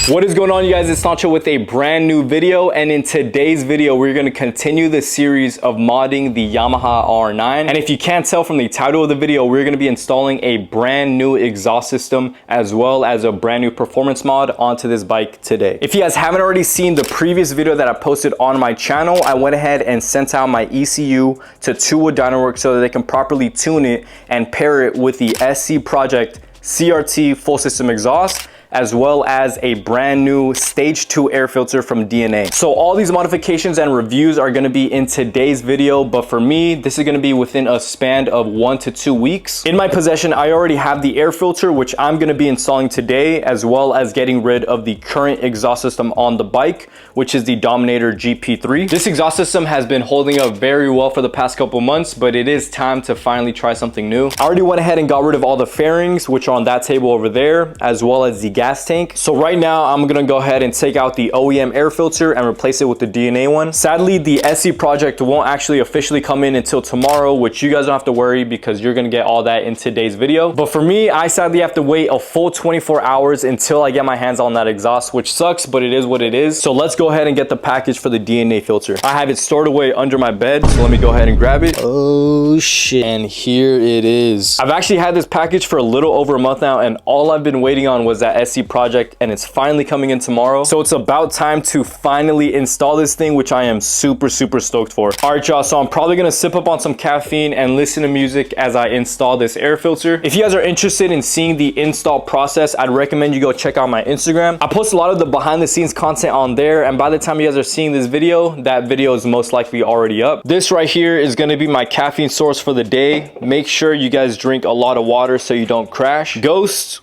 What is going on, you guys? It's Nacho with a brand new video, and in today's video we're going to continue the series of modding the Yamaha R9. And if you can't tell from the title of the video, we're going to be installing a brand new exhaust system as well as a brand new performance mod onto this bike today. If you guys haven't already seen the previous video that I posted on my channel, I went ahead and sent out my ECU to Toolwood Dynaworks so that they can properly tune it and pair it with the SC Project CRT full system exhaust, as well as a brand new stage 2 air filter from DNA. So all these modifications and reviews are going to be in today's video, but for me this is going to be within a span of 1 to 2 weeks. In my possession, I already have the air filter, which I'm going to be installing today, as well as getting rid of the current exhaust system on the bike, which is the Dominator GP3. This exhaust system has been holding up very well for the past couple months, but it is time to finally try something new. I already went ahead and got rid of all the fairings, which are on that table over there, as well as the gas tank. So right now I'm gonna go ahead and take out the OEM air filter and replace it with the DNA one. Sadly, the SC Project won't actually officially come in until tomorrow, which you guys don't have to worry because you're gonna get all that in today's video. But for me, I sadly have to wait a full 24 hours until I get my hands on that exhaust, which sucks, but it is what it is. So let's go ahead and get the package for the DNA filter. I have it stored away under my bed, so let me go ahead and grab it. Oh shit, and here it is. I've actually had this package for a little over a month now, and all I've been waiting on was that SC Project, and it's finally coming in tomorrow. So it's about time to finally install this thing, which I am super stoked for. All right, y'all, so I'm probably gonna sip up on some caffeine and listen to music as I install this air filter. If you guys are interested in seeing the install process, I'd recommend you go check out my Instagram. I post a lot of the behind the scenes content on there, and by the time you guys are seeing this video, that video is most likely already up. This right here is gonna be my caffeine source for the day. Make sure you guys drink a lot of water so you don't crash. Ghost,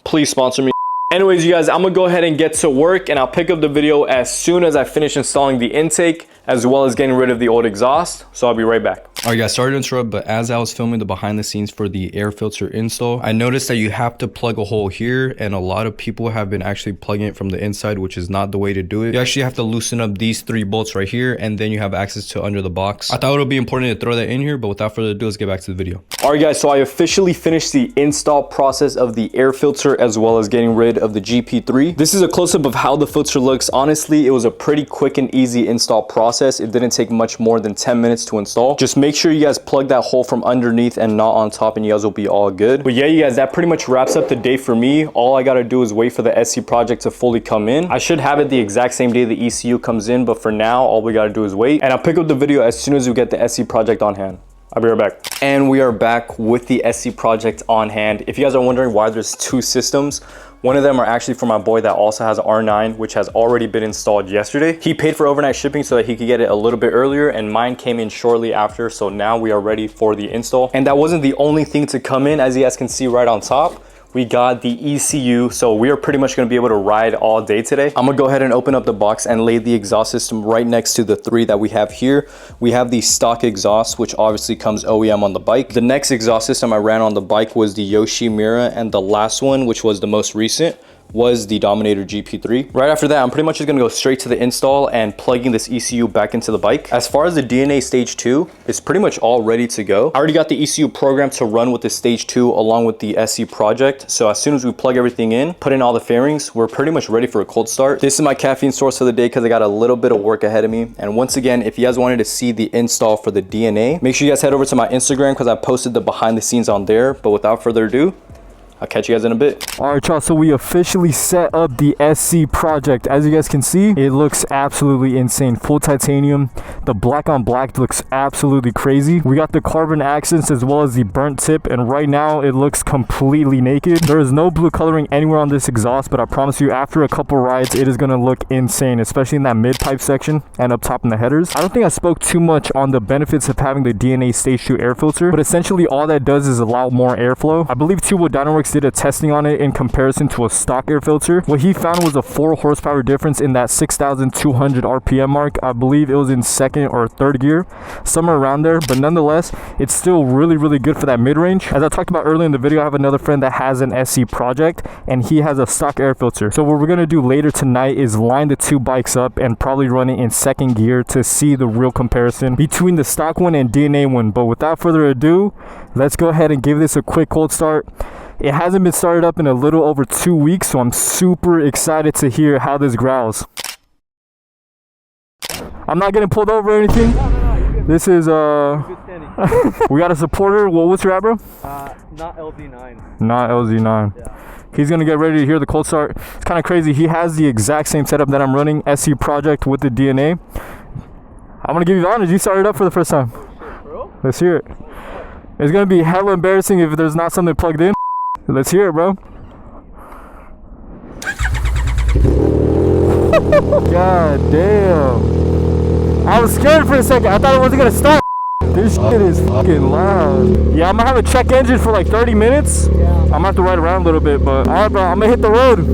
please sponsor me. Anyways, you guys, I'm gonna go ahead and get to work, and I'll pick up the video as soon as I finish installing the intake as well as getting rid of the old exhaust. So I'll be right back. All right, guys, sorry to interrupt, but as I was filming the behind the scenes for the air filter install, I noticed that you have to plug a hole here, and a lot of people have been actually plugging it from the inside, which is not the way to do it. You actually have to loosen up these 3 bolts right here, and then you have access to under the box. I thought it would be important to throw that in here, but without further ado, let's get back to the video. All right, guys, so I officially finished the install process of the air filter as well as getting rid of the GP3. This is a close-up of how the filter looks. Honestly, it was a pretty quick and easy install process. It didn't take much more than 10 minutes to install. Just make sure you guys plug that hole from underneath and not on top, and you guys will be all good. But yeah, you guys, that pretty much wraps up the day for me. All I gotta do is wait for the SC Project to fully come in. I should have it the exact same day the ECU comes in, but for now, all we gotta do is wait. And I'll pick up the video as soon as we get the SC Project on hand. I'll be right back. And we are back with the SC Project on hand. If you guys are wondering why there's 2 systems, one of them are actually for my boy that also has an R9, which has already been installed yesterday. He paid for overnight shipping so that he could get it a little bit earlier, and mine came in shortly after, so now we are ready for the install. And that wasn't the only thing to come in. As you guys can see right on top, we got the ECU, so we are pretty much gonna be able to ride all day today. I'm gonna go ahead and open up the box and lay the exhaust system right next to the 3 that we have here. We have the stock exhaust, which obviously comes OEM on the bike. The next exhaust system I ran on the bike was the Yoshimura, and the last one, which was the most recent, was the Dominator GP3. Right after that, I'm pretty much just gonna go straight to the install and plugging this ECU back into the bike. As far as the DNA stage 2, it's pretty much all ready to go. I already got the ECU programmed to run with the stage 2 along with the SC Project. So as soon as we plug everything in, put in all the fairings, we're pretty much ready for a cold start. This is my caffeine source for the day because I got a little bit of work ahead of me. And once again, if you guys wanted to see the install for the DNA, make sure you guys head over to my Instagram because I posted the behind the scenes on there. But without further ado, I'll catch you guys in a bit. All right, y'all, so we officially set up the SC Project. As you guys can see, it looks absolutely insane. Full titanium. The black on black looks absolutely crazy. We got the carbon accents as well as the burnt tip, and right now it looks completely naked. There is no blue coloring anywhere on this exhaust, but I promise you, after a couple rides, it is gonna look insane, especially in that mid-pipe section and up top in the headers. I don't think I spoke too much on the benefits of having the DNA Stage 2 air filter, but essentially all that does is allow more airflow. I believe Toolwood Dynaworks did a testing on it in comparison to a stock air filter. What he found was a 4 horsepower difference in that 6,200 RPM mark. I believe it was in 2nd or 3rd gear, somewhere around there, but nonetheless, it's still really good for that mid-range. As I talked about earlier in the video, I have another friend that has an SC Project, and he has a stock air filter. So what we're gonna do later tonight is line the 2 bikes up and probably run it in 2nd gear to see the real comparison between the stock one and DNA one. But without further ado, let's go ahead and give this a quick cold start. It hasn't been started up in a little over 2 weeks, so I'm super excited to hear how this growls. I'm not getting pulled over or anything. This is we got a supporter. Well, what's your at, bro? Not LZ9. Not LZ9. Yeah. He's gonna get ready to hear the cold start. It's kind of crazy. He has the exact same setup that I'm running, SC Project with the DNA. I'm gonna give you the honors. You started up for the first time. Oh shit, bro. Let's hear it. It's gonna be hella embarrassing if there's not something plugged in. Let's hear it, bro. God damn. I was scared for a second. I thought it wasn't gonna start. This shit is fucking loud. Yeah, I'm gonna have a check engine for like 30 minutes. Yeah. I'm gonna have to ride around a little bit, but alright, bro, I'm gonna hit the road.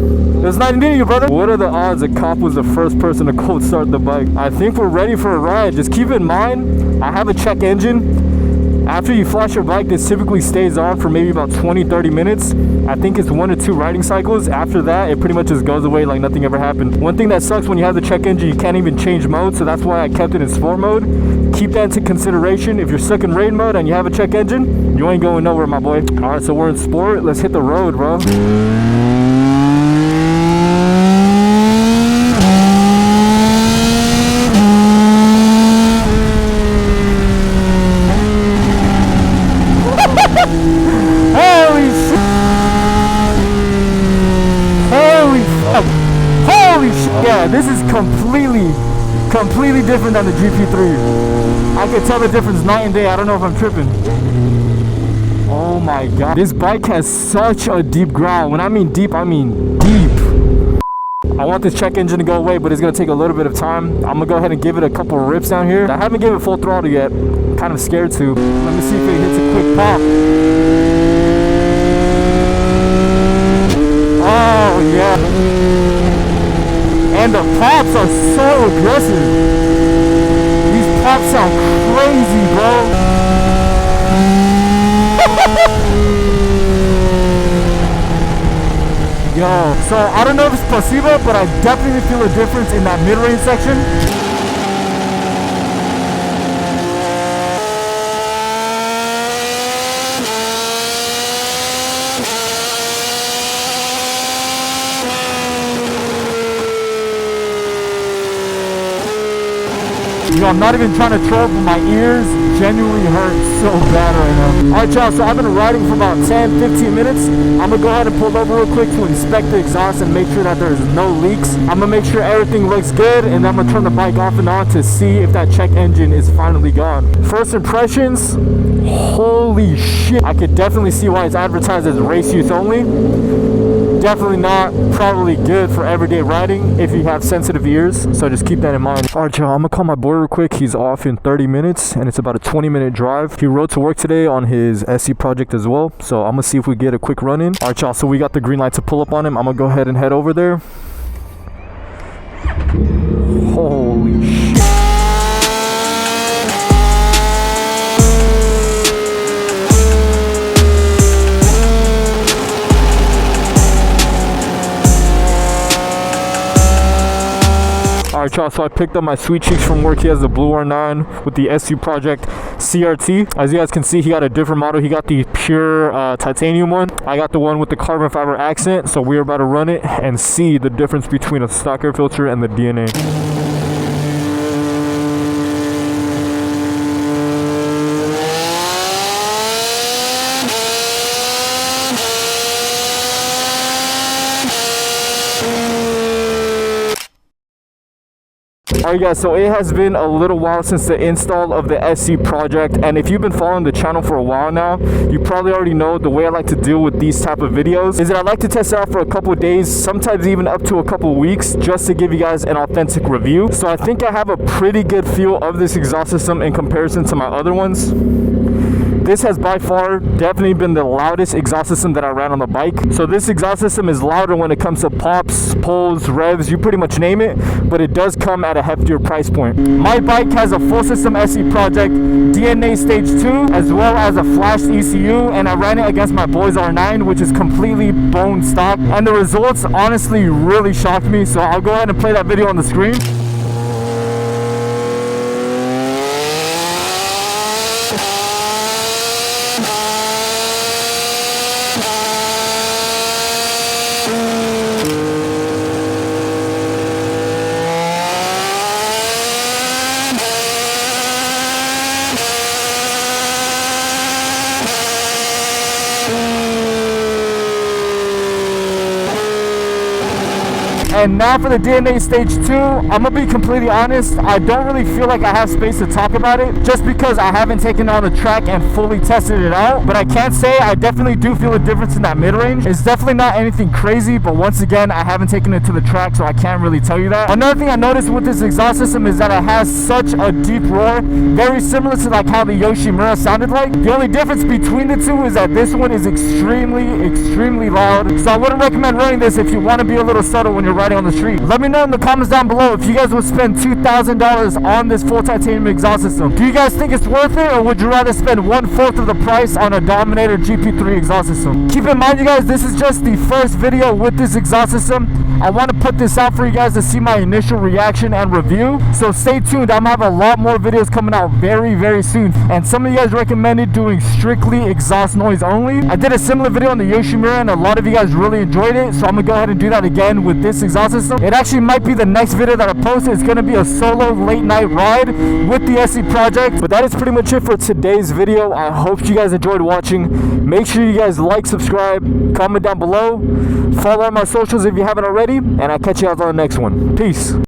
There's nothing near you, brother. What are the odds a cop was the first person to cold start the bike? I think we're ready for a ride. Just keep in mind, I have a check engine. After you flash your bike, this typically stays on for maybe about 20-30 minutes. I think it's 1 to 2 riding cycles. After that, it pretty much just goes away like nothing ever happened. One thing that sucks when you have the check engine, you can't even change mode, so that's why I kept it in sport mode. Keep that into consideration. If you're stuck in raid mode and you have a check engine, you ain't going nowhere, my boy. All right, so we're in sport. Let's hit the road, bro. Yeah, this is completely different than the GP3. I can tell the difference night and day. I don't know if I'm tripping. Oh my god. This bike has such a deep growl. When I mean deep, I mean deep. I want this check engine to go away, but it's going to take a little bit of time. I'm going to go ahead and give it a couple of rips down here. I haven't given it full throttle yet. I'm kind of scared to. Let me see if it hits a quick pop. Oh yeah. And the pops are so aggressive. These pops sound crazy, bro. Yo, so I don't know if it's placebo, but I definitely feel a difference in that mid-range section. Yo, I'm not even trying to troll, but my ears genuinely hurt so bad right now. Alright, y'all, so I've been riding for about 10-15 minutes. I'm gonna go ahead and pull over real quick to inspect the exhaust and make sure that there's no leaks. I'm gonna make sure everything looks good, and I'm gonna turn the bike off and on to see if that check engine is finally gone. First impressions, holy shit. I could definitely see why it's advertised as race use only. Definitely not probably good for everyday riding if you have sensitive ears, so just keep that in mind. Alright, y'all, I'm gonna call my boy real quick. He's off in 30 minutes and it's about a 20-minute drive. He rode to work today on his SC project as well, so I'm gonna see if we get a quick run in. Alright, y'all, so we got the green light to pull up on him. I'm gonna go ahead and head over there. Holy shit. Alright, y'all, so I picked up my sweet cheeks from work. He has the blue R9 with the SU Project CRT. As you guys can see, he got a different model. He got the pure titanium one. I got the one with the carbon fiber accent, so we're about to run it and see the difference between a stock air filter and the DNA. Alright guys, so it has been a little while since the install of the SC project, and if you've been following the channel for a while now, you probably already know the way I like to deal with these type of videos is that I like to test it out for a couple of days, sometimes even up to a couple of weeks, just to give you guys an authentic review. So I think I have a pretty good feel of this exhaust system in comparison to my other ones. This has by far definitely been the loudest exhaust system that I ran on the bike. So this exhaust system is louder when it comes to pops, pulls, revs, you pretty much name it, but it does come at a heftier price point. My bike has a full system SE Project, DNA Stage 2, as well as a flashed ECU, and I ran it against my boys R9, which is completely bone stock. And the results honestly really shocked me, so I'll go ahead and play that video on the screen. And now for the DNA stage 2, I'm gonna be completely honest, I don't really feel like I have space to talk about it, just because I haven't taken it on the track and fully tested it out. But I can say I definitely do feel a difference in that mid-range. It's definitely not anything crazy, but once again, I haven't taken it to the track, so I can't really tell you that. Another thing I noticed with this exhaust system is that it has such a deep roar, very similar to like how the Yoshimura sounded like. The only difference between the two is that this one is extremely loud. So I wouldn't recommend running this if you want to be a little subtle when you're riding on the street. Let me know in the comments down below if you guys would spend $2,000 on this full titanium exhaust system. Do you guys think it's worth it, or would you rather spend 1/4 of the price on a Dominator GP3 exhaust system? Keep in mind, you guys, this is just the first video with this exhaust system. I want to put this out for you guys to see my initial reaction and review, so stay tuned. I'm gonna have a lot more videos coming out very soon, and some of you guys recommended doing strictly exhaust noise only. I did a similar video on the Yoshimura and a lot of you guys really enjoyed it, so I'm gonna go ahead and do that again with this exhaust system. It actually might be the next video that I post. It's gonna be a solo late night ride with the SE project. But that is pretty much it for today's video. I hope you guys enjoyed watching. Make sure you guys like, subscribe, comment down below, follow on my socials if you haven't already, and I'll catch you guys on the next one. Peace.